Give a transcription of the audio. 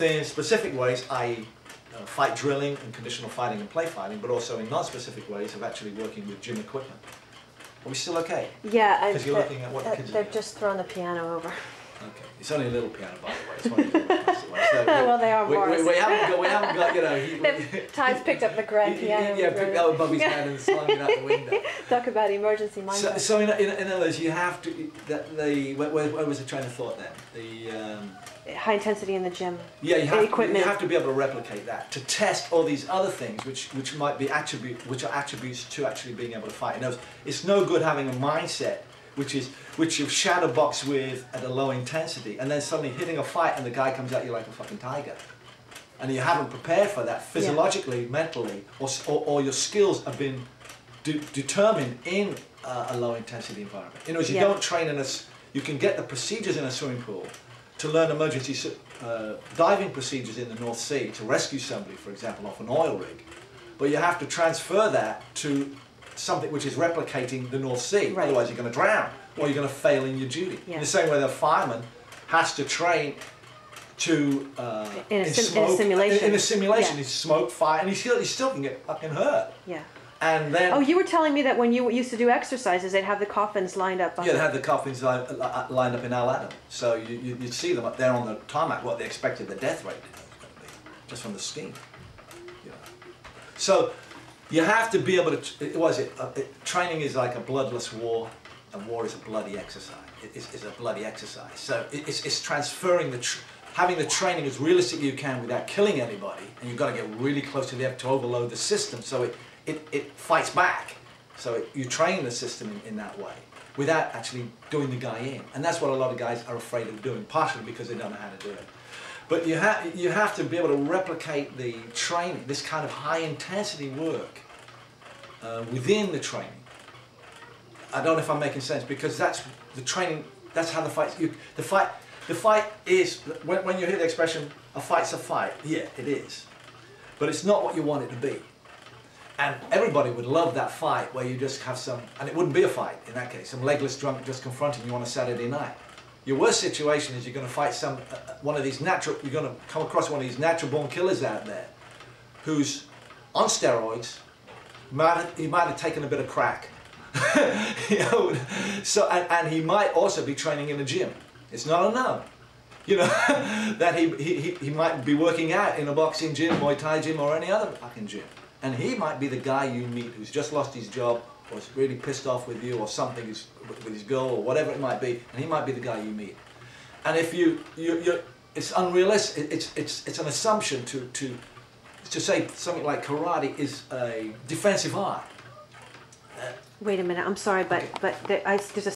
In specific ways, i.e. Fight drilling and conditional fighting and play fighting, but also in non-specific ways of actually working with gym equipment. Are we still okay? Yeah, because you're looking at what the kids they've just thrown the piano over. Okay, it's only a little piano, by the way. It's one of the plastic ones. So well, they are more. We haven't got, you know. Ty's picked up the grand piano. Yeah, picked up Bobby's hand and slung it out the window. Talk about emergency mindset. So in other words, you have to. Where was the train of thought then? High intensity in the gym. Yeah, equipment. You have to be able to replicate that to test all these other things, which might be attributes to actually being able to fight. It's no good having a mindset which you've shadow boxed with at a low intensity, and then suddenly hitting a fight and the guy comes at you like a fucking tiger, and you haven't prepared for that physiologically, mentally, or your skills have been determined in a low intensity environment. You know, as you don't train in you can get the procedures in a swimming pool to learn emergency diving procedures in the North Sea to rescue somebody, for example, off an oil rig, but you have to transfer that to something which is replicating the North Sea. Right. Otherwise you're going to drown, or you're going to fail in your duty. In the same way the fireman has to train to in a simulation. In a simulation, he's smoke, fire, and he still can get fucking hurt. Yeah. And then. Oh, you were telling me that when you used to do exercises, they'd have the coffins lined up. Yeah, they had the coffins lined up in Al Adam. So you'd see them up there on the tarmac, what they expected the death rate was going to be, just from the scheme. You know. So you have to be able to. Training is like a bloodless war, and war is a bloody exercise. It's a bloody exercise. So it's transferring having the training as realistic as you can without killing anybody, and you've got to get really close to the to overload the system so it fights back. So you train the system in that way without actually doing the guy in, and that's what a lot of guys are afraid of doing, partially because they don't know how to do it. But you have to be able to replicate the training, this kind of high intensity work within the training. I don't know if I'm making sense, because that's the training. That's how the fight. The fight is when you hear the expression "a fight's a fight." Yeah, it is, but it's not what you want it to be. And everybody would love that fight where you just have and it wouldn't be a fight in that case. Some legless drunk just confronting you on a Saturday night. Your worst situation is you're going to fight you're going to come across one of these natural born killers out there who's on steroids. He might have taken a bit of crack. You know, and he might also be training in a gym. It's not unknown. You know, that he might be working out in a boxing gym, Muay Thai gym, or any other fucking gym. And he might be the guy you meet who's just lost his job, or is really pissed off with you, or something with his girl, or whatever it might be, and he might be the guy you meet. And if it's unrealistic. It's an assumption to say something like karate is a defensive art. Wait a minute, I'm sorry, but there's a